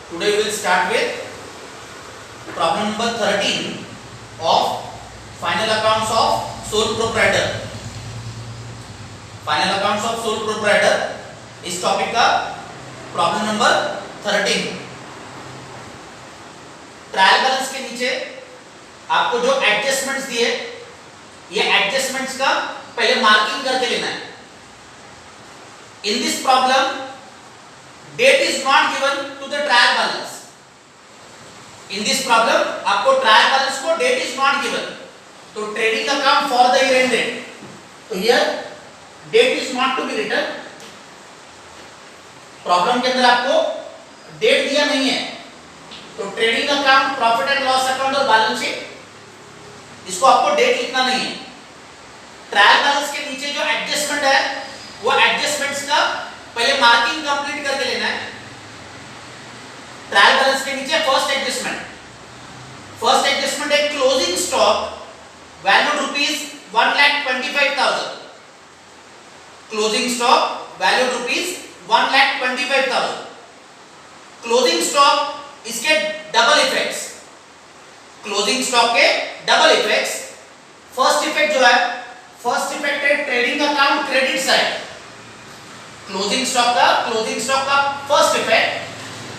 Today we will start with problem number 13 of final accounts of sole proprietor. Final accounts of sole proprietor इस topic का problem number 13. Trial balance के नीचे आपको जो adjustments दिए, ये एडजस्टमेंट्स का पहले मार्किंग करके लेना है. In this problem date is not given to the trial balance. In this problem आपको ट्रायल बैलेंस को डेट इज नॉट गिवन. तो trading account for the year ended, तो here date is not to be written. Problem के अंदर आपको date दिया नहीं है, तो trading account, profit and loss account और बैलेंस शीट, इसको आपको डेट लिखना नहीं है. ट्रायल बैलेंस के नीचे जो एडजस्टमेंट है, वो एडजस्टमेंट्स का पहले मार्किंग कंप्लीट करके लेना है. ट्रायल बैलेंस के नीचे फर्स्ट एडजस्टमेंट है closing stock value rupees 1,25,000. Closing stock value rupees 1,25,000. Closing stock इसके डबल इफेक्ट्स, क्लोजिंग स्टॉक के डबल इफेक्ट्स. फर्स्ट इफेक्ट जो है, फर्स्ट इफेक्ट है trading account credit side. Closing stock का first effect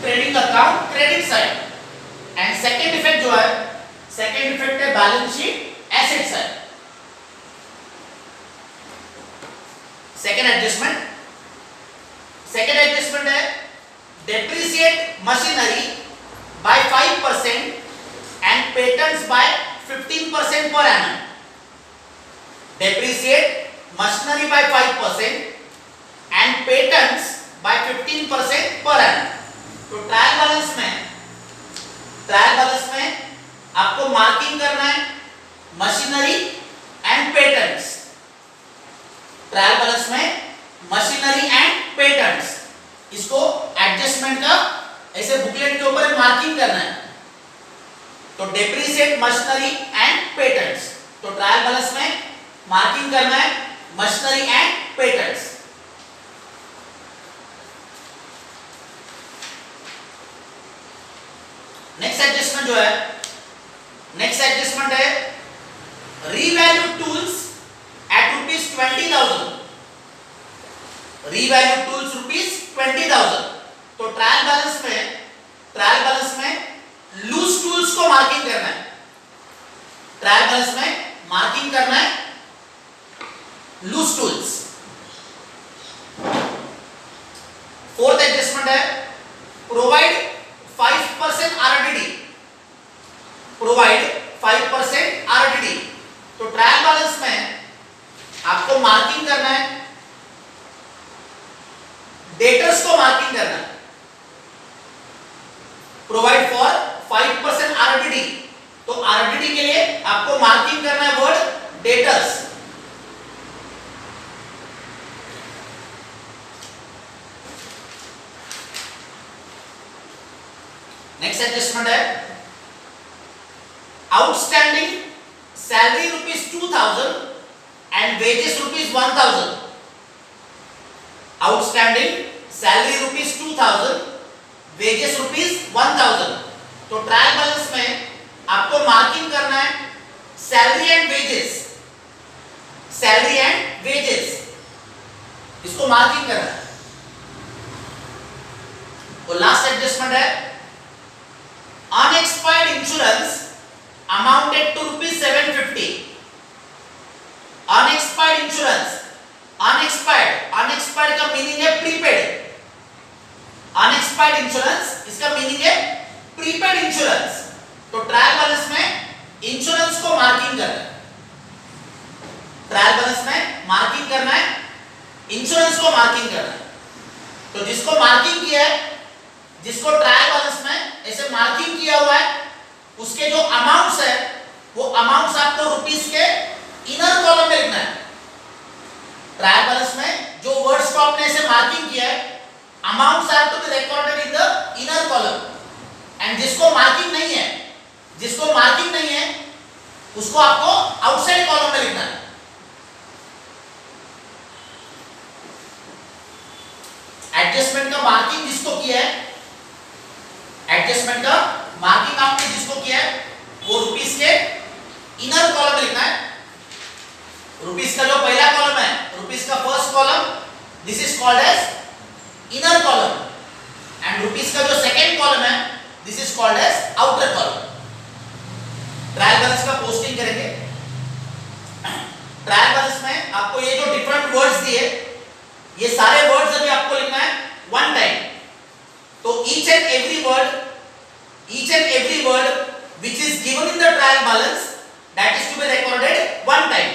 trading account credit side. And second effect जो है, second effect है balance sheet asset side. Second adjustment है depreciate machinery by 5% and patents by 15% per annum. Depreciate machinery by 5% and patents by 15% per annum. तो trial balance में आपको marking करना है machinery and patents. Trial balance में machinery and patents, इसको adjustment का ऐसे बुकलेट के ऊपर मार्किंग करना है. तो डेप्रिसिएट मशीनरी एंड पेटेंट्स, तो ट्रायल बैलेंस में मार्किंग करना है machinery and patents. Next adjustment है revalue tools at rupees 20,000. Revalue tools rupees 20,000. तो ट्रायल बैलेंस में लूज टूल्स को मार्किंग करना है. ट्रायल बैलेंस में मार्किंग करना है लूज टूल्स. फोर्थ एडजस्टमेंट है प्रोवाइड 5% RDD. Provide 5% RDD. तो ट्रायल बैलेंस में आपको मार्किंग करना है, डेटर्स को मार्किंग करना है. Provide for 5% RDD. तो RDD के लिए आपको मार्किंग करना है वर्ड डेटर्स. नेक्स्ट एडजस्टमेंट है outstanding salary rupees 2,000 and wages rupees 1,000. Outstanding salary rupees 2,000, wages rupees 1,000. तो ट्रायल बैलेंस में आपको मार्किंग करना है सैलरी एंड वेजेस, इसको मार्किंग करना है. और लास्ट एडजस्टमेंट है unexpired insurance amounted to rupees 750. Unexpired insurance, unexpired का मीनिंग है प्रीपेड. अनएक्सपायर्ड इंश्योरेंस, इसका मीनिंग है प्रीपेड इंश्योरेंस. तो ट्रायल बैलेंस में इंश्योरेंस को मार्किंग करना है. ट्रायल बैलेंस में मार्किंग करना है, इंश्योरेंस को मार्किंग करना है. तो जिसको मार्किंग किया है, जिसको ट्रायल बैलेंस में ऐसे मार्किंग किया हुआ है, उसके जो अमाउंट्स है, वो अमाउंट्स आपको रुपीस के इनर कॉलम में लिखना है. ट्रायल बैलेंस में जो वर्ड्स को आपने ऐसे मार्किंग किया है, amounts are to be recorded in the inner column. And जिसको मार्किंग नहीं है, उसको आपको आउटसाइड कॉलम में लिखना है. एडजस्टमेंट का मार्किंग जिसको किया है, एडजस्टमेंट का मार्किंग आपने जिसको किया है वो रुपीस के इनर कॉलम में लिखना है। रुपीस का जो पहला कॉलम है, रुपीस का first column, this is called as inner column, and rupees का जो सेकंड कॉलम है, this is called as outer column. Trial balance का पोस्टिंग करेंगे। ट्रायल बैलेंस में आपको ये जो डिफरेंट वर्ड्स दिए, ये सारे वर्ड्स अभी आपको लिखना है वन टाइम। तो each and every word which is given in the trial balance, that is to be recorded one time.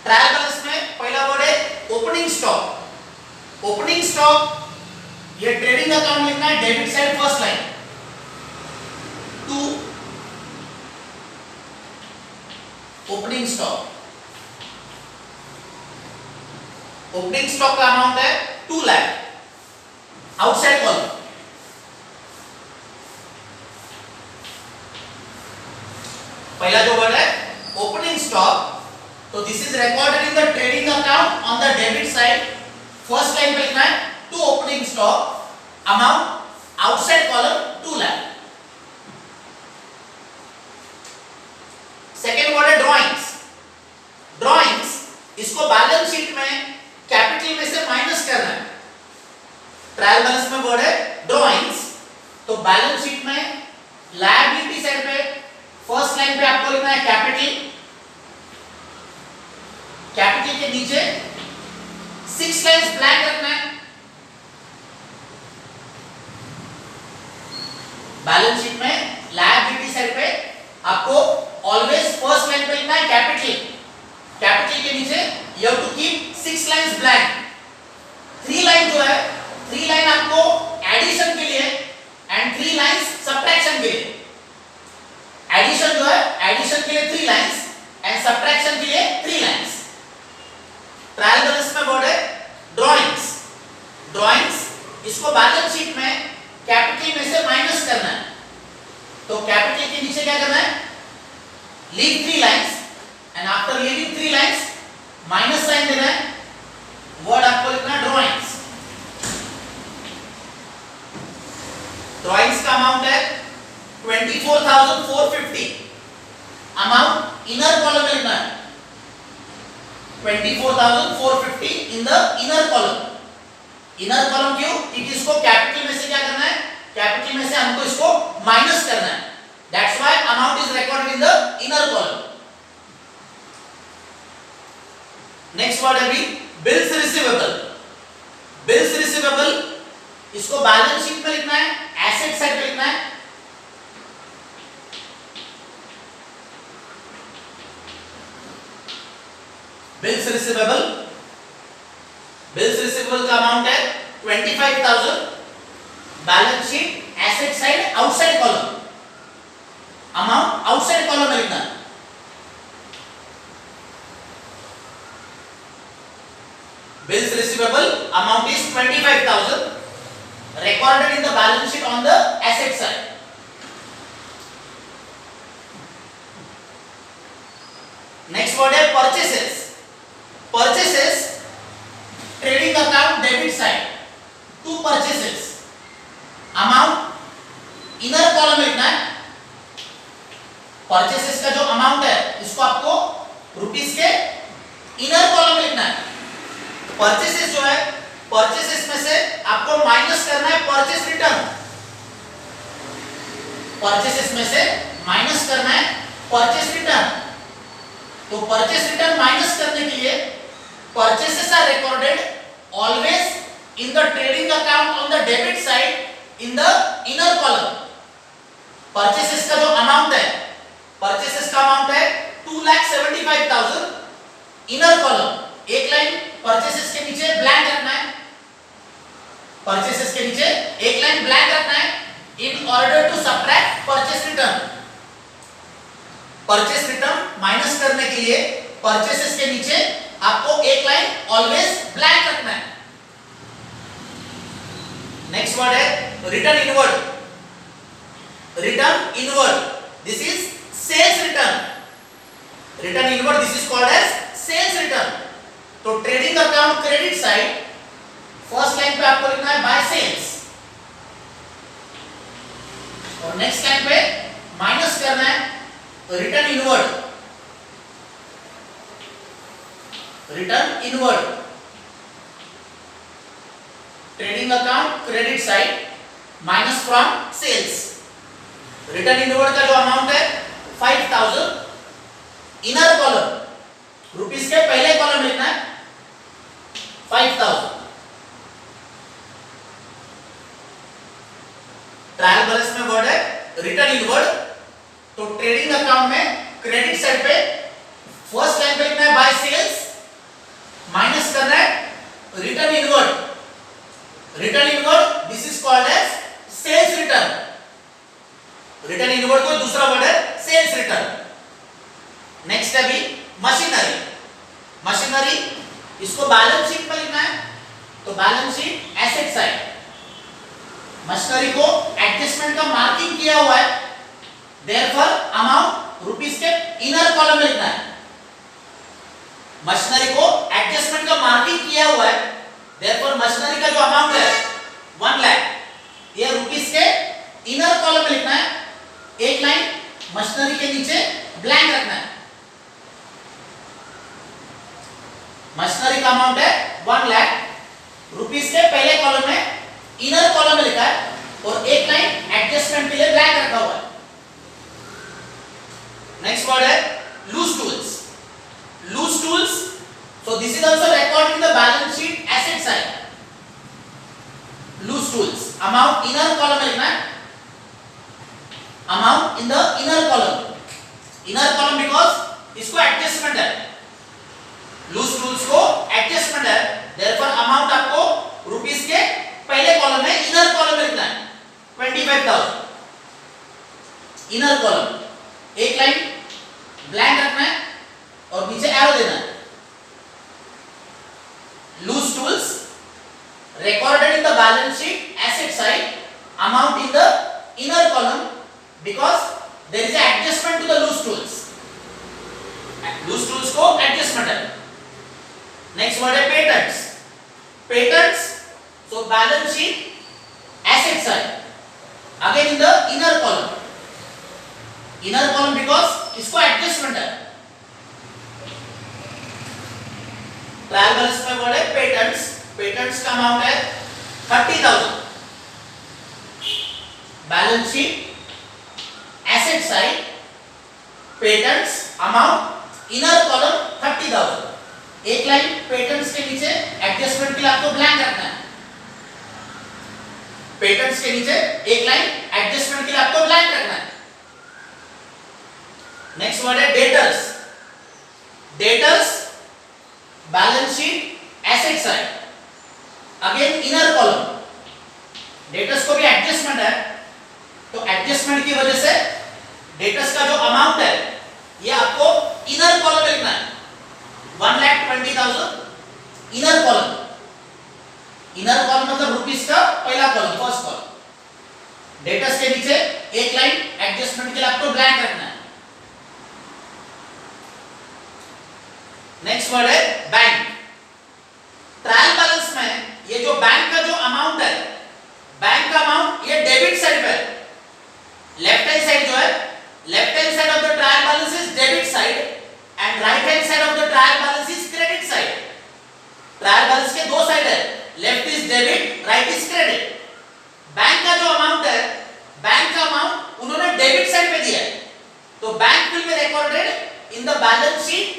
Trial balance में पहला वर्ड है ओपनिंग स्टॉक। ओपनिंग स्टॉक ये ट्रेडिंग अकाउंट लिखना है debit side first line to opening stock. Opening stock का amount है 2 lakh. Outside column पहला जो वर्ड है ओपनिंग स्टॉक, तो this is recorded in the trading account on the debit side. First line पे लिखना है to opening stock, amount outside column 2 lakh. Second word है ड्राइंग्स। ड्राइंग्स इसको बैलेंस शीट में कैपिटल में से माइनस करना है। ट्रायल बैलेंस में वर्ड है ड्राइंग्स, तो बैलेंस शीट में लायबिलिटी साइड पे फर्स्ट लाइन पे आपको लिखना है कैपिटल, कैपिटल के नीचे 6 लाइंस ब्लैंक रखना है। बैलेंस शीट में लायबिलिटी साइड पे आपको ऑलवेज फर्स्ट लाइन पे लिखना है कैपिटल, कैपिटल के नीचे you have to keep 6 lines blank. 3 line जो है, 3 लाइन आपको एडिशन के लिए एंड 3 लाइंस सब्ट्रैक्शन के लिए। एडिशन जो है, एडिशन के लिए 3 लाइंस एंड सब्ट्रैक्शन के लिए 3 लाइंस। ट्रायल बैलेंस में वर्ड है ड्राइंग्स। ड्राइंग्स इसको बैलेंस शीट में कैपिटल में से माइनस करना है, तो कैपिटल के नीचे क्या करना है, leave 3 lines and after leaving 3 lines minus sign देना है। वर्ड आपको लिखना है ड्राइंग्स। ड्राइंग्स का अमाउंट है 24,450। अमाउंट इनर कॉलम में लिखना है 24,450 इन the inner column. Inner column क्यों? क्योंकि इसको कैपिटल में से क्या करना है, कैपिटल में से हमको इसको माइनस करना है, that's why amount is recorded in the inner column. Next word है भी बिल्स रिसीवेबल। बिल्स रिसीवेबल इसको बैलेंस शीट में लिखना है, एसेट साइड पे लिखना है। बिल्स रिसीवेबल, बिल्स रिसीवेबल का अमाउंट है 25,000। Balance sheet asset side outside column, amount outside column में लिखना है। Bills receivable amount is 25,000 recorded in the balance sheet on the asset side. Next word है purchases. Purchases trading account debit side, 2 purchases, amount inner column में लिखना है। purchases का जो amount है इसको आपको रुपीस के inner column में लिखना है। purchases जो है, परचेसेस में से आपको माइनस करना है परचेस रिटर्न। परचेसेस में से माइनस करना है परचेस रिटर्न। तो परचेस रिटर्न माइनस करने के लिए purchases are recorded always in the trading account on the debit side in the inner column. Purchases का जो अमाउंट है, परचेसेस का अमाउंट है 2,75,000। इनर कॉलम एक लाइन परचेसेस के नीचे ब्लैंक रखना है, परचेसेस के नीचे एक लाइन ब्लैंक रखना है in order to subtract purchase return. Purchase return minus करने के लिए परचेसेस के नीचे आपको एक लाइन ऑलवेज ब्लैंक रखना है। नेक्स्ट वर्ड है return inward. Return inward, this is sales return. Return inward, this is called as sales return. तो trading account credit side first line पे आपको लिखना है बाय सेल्स, नेक्स्ट लाइन पे minus करना है return inward, trading account credit side minus from sales. Return inward का जो अमाउंट है 5000, इनर कॉलम रुपीस के पहले कॉलम लिखना है 5000। ट्रायल बैलेंस में वर्ड है रिटर्न इनवर्ड, तो ट्रेडिंग अकाउंट में क्रेडिट साइड पे फर्स्ट लाइन पे लिखना है बाय सेल्स, माइनस करना है return inward. Return inward this is called as sales return. Return inward को दूसरा वर्ड है सेल्स रिटर्न। नेक्स्ट है भी मशीनरी। मशीनरी इसको बैलेंस शीट में लिखना है, तो balance sheet asset side. Machinery को एडजस्टमेंट का मार्किंग किया हुआ है, देयरफॉर अमाउंट रुपीस के इनर कॉलम में लिखना है। मशीनरी को एडजस्टमेंट का मार्किंग किया हुआ है, देयरफॉर मशीनरी का जो अमाउंट है 1 लाख, ये रुपीस के इनर कॉलम में लिखना है। एक लाइन मशीनरी के नीचे ब्लैंक रखना है। मशीनरी का अमाउंट है 1 लाख, रुपीस के पहले कॉलम में इनर कॉलम में लिखा है और एक लाइन एडजस्टमेंट के लिए ब्लैंक रखा हुआ है। नेक्स्ट वर्ड है loose tools. Loose tools, so this is also recorded in the balance sheet asset side. Loose tools amount inner column में लिखना है, amount in the inner column because इसको एडजस्टमेंट है, लूज टूल्स को adjustment है, therefore amount आपको rupees के पहले कॉलम में इनर कॉलम में लिखना है 25,000 इनर कॉलम। एक लाइन ब्लैंक रखना है और नीचे एरो देना है। Loose tools recorded in the balance sheet asset side, amount in the inner column because there is an adjustment to the loose tools. Loose tools को adjustment है। Next word है patents. Patents, so balance sheet asset side, again in the inner column. Inner column because इसको adjustment है। Trial balance में word है patents. Patents का amount है 30,000। Balance sheet asset side patents amount inner column 30,000। एक line patents के नीचे adjustment के लिए आपको ब्लैंक रखना है। पेटेंट्स के नीचे एक लाइन एडजस्टमेंट के लिए आपको ब्लैंक रखना है। नेक्स्ट वर्ड है debtors. Debtors balance sheet asset side, again inner column. Debtors को भी एडजस्टमेंट है, तो एडजस्टमेंट की वजह से डेटर्स का जो अमाउंट है ये आपको इनर कॉलम में लिखना है 1,20,000 इनर कॉलम। इनर कॉलम मतलब रुपीस का पहला कॉलम, फर्स्ट कॉलम। डेटर्स के नीचे एक लाइन एडजस्टमेंट के लिए आपको ब्लैंक रखना है। नेक्स्ट वर्ड है बैंक। ट्रायल बैलेंस में ये जो बैंक का जो अमाउंट है, बैंक का अमाउंट ये डेबिट साइड पे है। लेफ्ट हैंड साइड जो है, left hand side of the trial balance is debit side and right hand side of the trial balance is credit side. Trial balance के दो side है, left is debit, right is credit. Bank का जो amount है, bank का amount उन्होंने debit side पे दिया है, तो bank will be recorded in the balance sheet.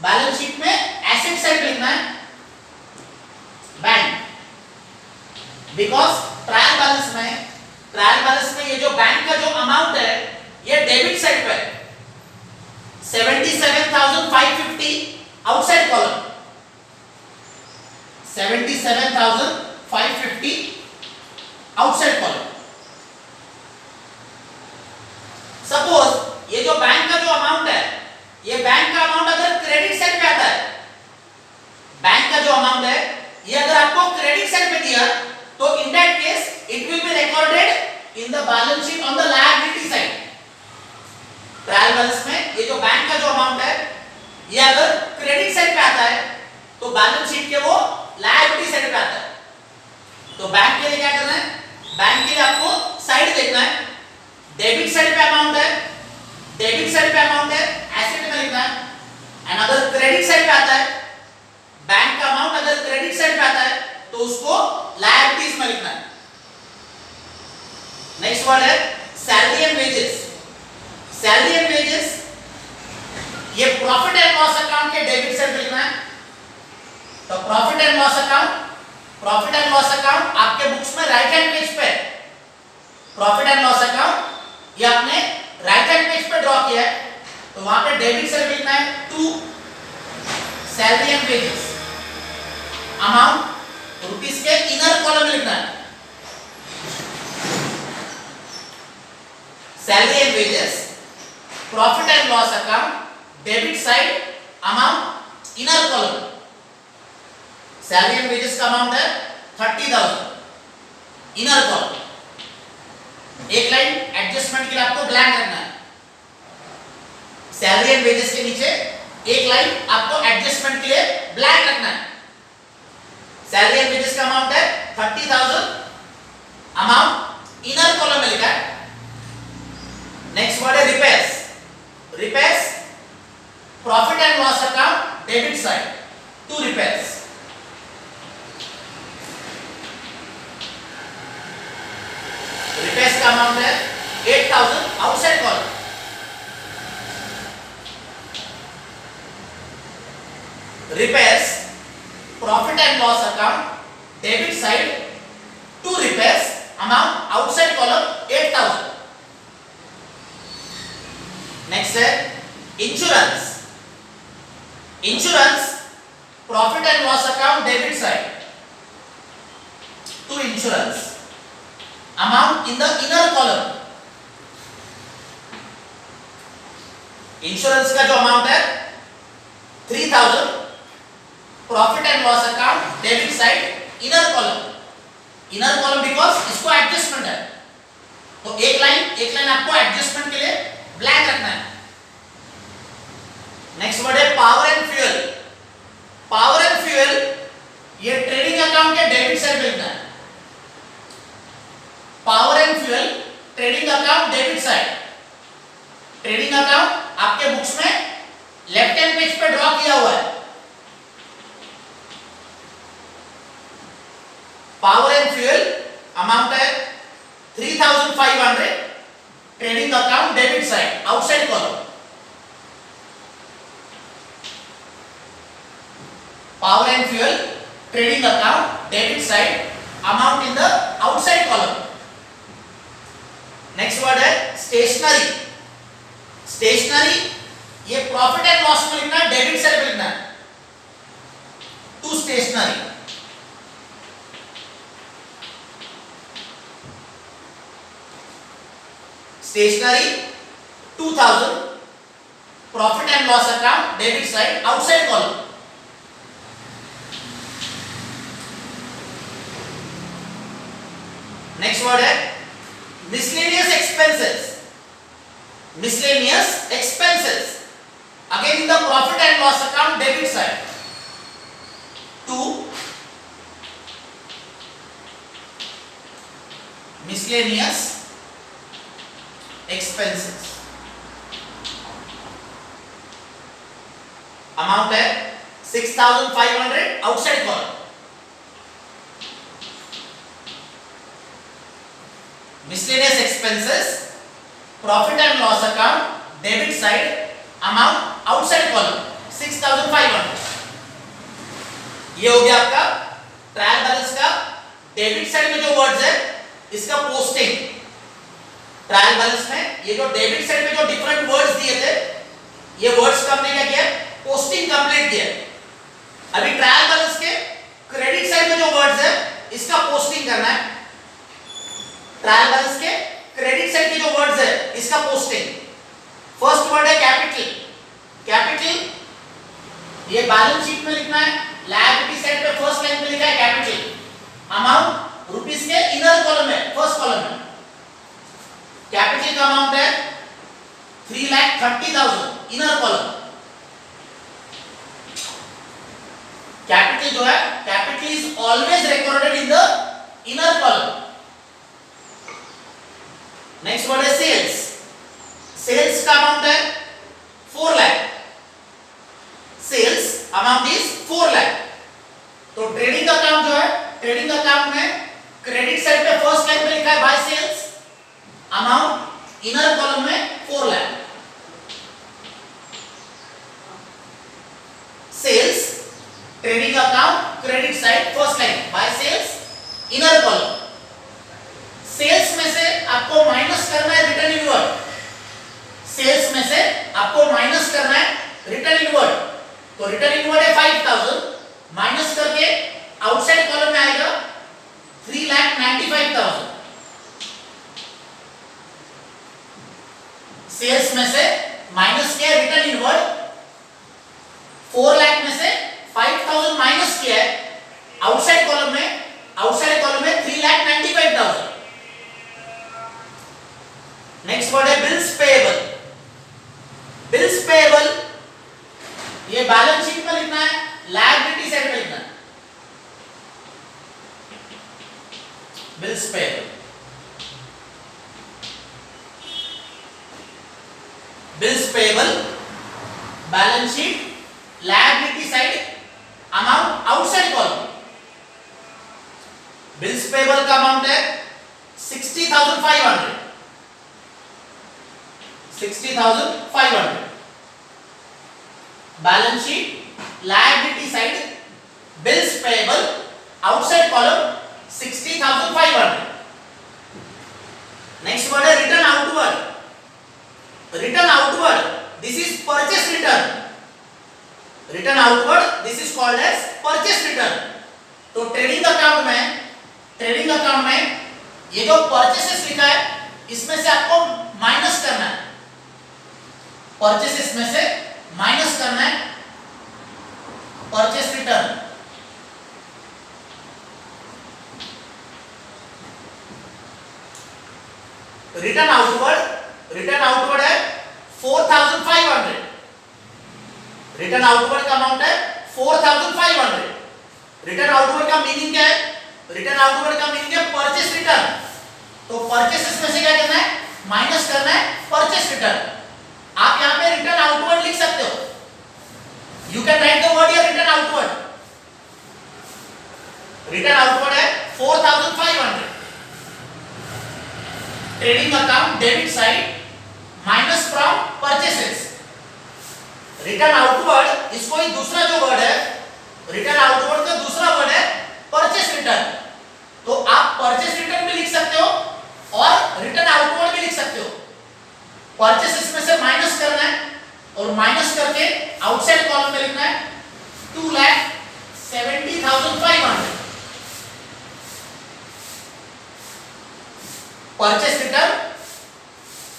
Balance sheet में एसेट साइड लिखना है बैंक, बिकॉज ट्रायल बैलेंस में ये जो बैंक का जो अमाउंट है ये डेबिट साइड पे है। 77,550 outside column, 77,550 outside column. Suppose ये जो बैंक का जो अमाउंट है, ये बैंक का अमाउंट अगर क्रेडिट साइड पे आता है, बैंक का जो अमाउंट है ये अगर आपको क्रेडिट साइड पे दिया, तो in that case it will be recorded in the balance sheet on the liability side. Trial balance में ये जो बैंक का जो अमाउंट है ये अगर क्रेडिट साइड पे आता है, तो बैलेंस शीट के वो लायबिलिटी साइड पे आता है। तो बैंक के लिए क्या करना है, बैंक के लिए आपको साइड देखना है, डेबिट साइड पे अमाउंट है, डेबिट साइड पे अमाउंट है, एसेट में लिखना है। एंड अगर क्रेडिट साइड पे आता है, बैंक का अमाउंट अगर क्रेडिट साइड पे आता है तो उसको लायबिलिटीज में लिखना है। नेक्स्ट वर्ड है salary and wages. Salary and wages ये प्रॉफिट एंड लॉस अकाउंट के डेबिट साइड पे लिखना है। तो profit and loss account, profit and loss account आपके बुक्स में राइट हैंड पेज पे, प्रॉफिट एंड लॉस अकाउंट ये आपने राइट हैंड पेज पे ड्रॉ किया है, तो वहां पे डेबिट साइड लिखना है to salary and wages, amount rupees के इनर कॉलम में लिखना है। Salary and wages, profit and loss account, debit side, amount inner column. Salary and wages का अमाउंट है 30,000, इनर कॉलम। एक लाइन एडजस्टमेंट के लिए आपको ब्लैंक रखना है। सैलरी एंड वेजेस के नीचे एक लाइन आपको एडजस्टमेंट के लिए ब्लैंक रखना है। सैलरी एंड वेजेस का अमाउंट है 30,000, अमाउंट इनर कॉलम में लिखा है। नेक्स्ट वर्ड है repairs. Repairs, profit and loss account, debit side, to repairs. Repairs का अमाउंट है 8,000, outside column. Repairs, profit and loss account, debit side, to repairs, amount outside column 8,000। Next है insurance. Insurance, profit and loss account, debit side, to insurance, amount in the inner column. Insurance का जो amount है 3,000, profit and loss account, debit side, inner column. Inner column because इसको adjustment है, तो एक line आपको adjustment के लिए ब्लैंक रखना है। नेक्स्ट वर्ड है power and fuel. Power and fuel ये ट्रेडिंग अकाउंट के डेबिट साइड पे लिखना है। Power and fuel, trading account, debit side. Trading account आपके बुक्स में लेफ्ट हैंड पेज पे ड्रॉ किया हुआ है। पावर एंड फ्यूल अमाउंट है 3,500, trading account, debit side, outside column. Power and fuel, trading account, debit side, amount in the outside column. Next word है stationery. Stationery ये profit and loss में लिखना है, डेबिट साइड में लिखना है, to stationery. Stationery 2,000, profit and loss account, debit side, outside column. Next word है miscellaneous expenses. Miscellaneous expenses again in the profit and loss account, debit side, to miscellaneous expenses, amount है 6,500, outside column. Miscellaneous expenses, profit and loss account, debit side, amount outside column 6,500। ये हो गया आपका trial balance का debit side में जो words है इसका पोस्टिंग। ट्रायल बैलेंस में ये जो डेबिट साइड में जो डिफरेंट वर्ड्स दिए थे, ये वर्ड्स का हमने क्या किया, पोस्टिंग कंप्लीट किया। अभी ट्रायल बैलेंस के क्रेडिट साइड में जो वर्ड्स है इसका पोस्टिंग करना है। ट्रायल बैलेंस के क्रेडिट साइड के जो वर्ड्स है इसका पोस्टिंग। फर्स्ट वर्ड है कैपिटल। कैपिटल ये बैलेंस शीट में लिखना है, लायबिलिटी साइड पे फर्स्ट लाइन पे लिखा है कैपिटल। अमाउंट रुपीस के इनर कॉलम में, फर्स्ट कॉलम में। कैपिटल का अमाउंट है 3,30,000, इनर कॉलम। कैपिटल जो है, capital is always recorded in the inner column. Next word है सेल्स। सेल्स का अमाउंट है 4 lakh. Sales amount is 4 lakh. तो ट्रेडिंग अकाउंट जो है, ट्रेडिंग अकाउंट में क्रेडिट साइड पे फर्स्ट लाइन पे लिखा है by sales, amount inner column में 4 lakh. Sales trading account credit side first line by sales inner column. Sales में से आपको माइनस करना है रिटर्न इनवर्ड। सेल्स में से आपको माइनस करना है रिटर्न इनवर्ड। तो रिटर्न इनवर्ड है 5000, माइनस करके आउटसाइड कॉलम में आएगा 3,95,000। सेल्स में से माइनस किया रिटर्न इनवर्ड, 4 लाख में से 5000 माइनस किया है आउटसाइड कॉलम में, आउटसाइड कॉलम में 3,95,000। नेक्स्ट वर्ड है बिल्स पेएबल। बिल्स पेएबल ये बैलेंस शीट में लिखना है, लायबिलिटी साइड में लिखना है। Bills payable, bills payable balance sheet liability side amount outside column. Bills payable का अमाउंट है 60,500, 60,500। Balance sheet liability side bills payable outside column 60,500। Next word है return outward. Return outward, this is purchase return. Return outward, this is called as purchase return. तो trading account में, trading account में ये जो purchases लिखा है इसमें से आपको माइनस करना है, परचेसेस में से माइनस करना है purchase return. Return outward, return outward है 4,500। रिटर्न आउटवर्ड का अमाउंट है 4,500। रिटर्न आउटवर्ड का मीनिंग क्या है? रिटर्न आउटवर्ड का मीनिंग है परचेस रिटर्न। तो परचेसेस में से क्या करना है? माइनस करना है परचेस रिटर्न। आप यहां पे रिटर्न आउटवर्ड लिख सकते हो। You can write the word here return outward. Return outward है 4,500। Trading account debit side minus from purchases. Return outward, इसको ही दूसरा जो वर्ड है, रिटर्न आउटवर्ड का दूसरा वर्ड है परचेस रिटर्न। तो आप परचेस रिटर्न भी लिख सकते हो और रिटर्न आउटवर्ड भी लिख सकते हो। परचेसेस में से माइनस करना है और माइनस करके आउटसाइड कॉलम में लिखना है 2,70,500। Purchase return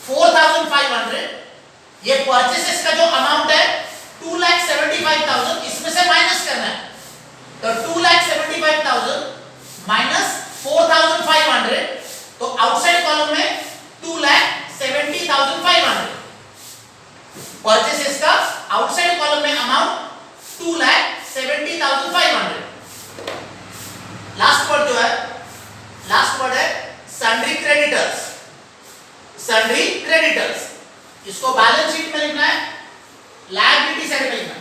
4,500। ये परचेसेस का जो अमाउंट है 2,75,000, इसमें से माइनस करना है। तो 2,75,000 माइनस 4,500, तो आउटसाइड कॉलम में 2,70,500। परचेसेस का आउटसाइड कॉलम में अमाउंट 2,70,500। लास्ट वर्ड जो है, लास्ट वर्ड है सन्ड्री क्रेडिटर्स। सन्ड्री क्रेडिटर्स, इसको बैलेंस शीट में लिखना है, लायबिलिटी साइड में लिखना है।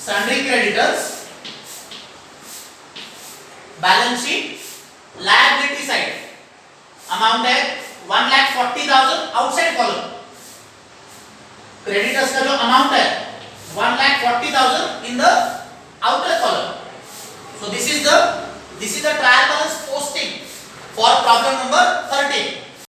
Sundry creditors balance sheet liability side, amount है 1,40,000 आउटसाइड कॉलम। क्रेडिटर्स का जो अमाउंट है 1,40,000 in the outer column. So this is the trial balance posting for problem number 13.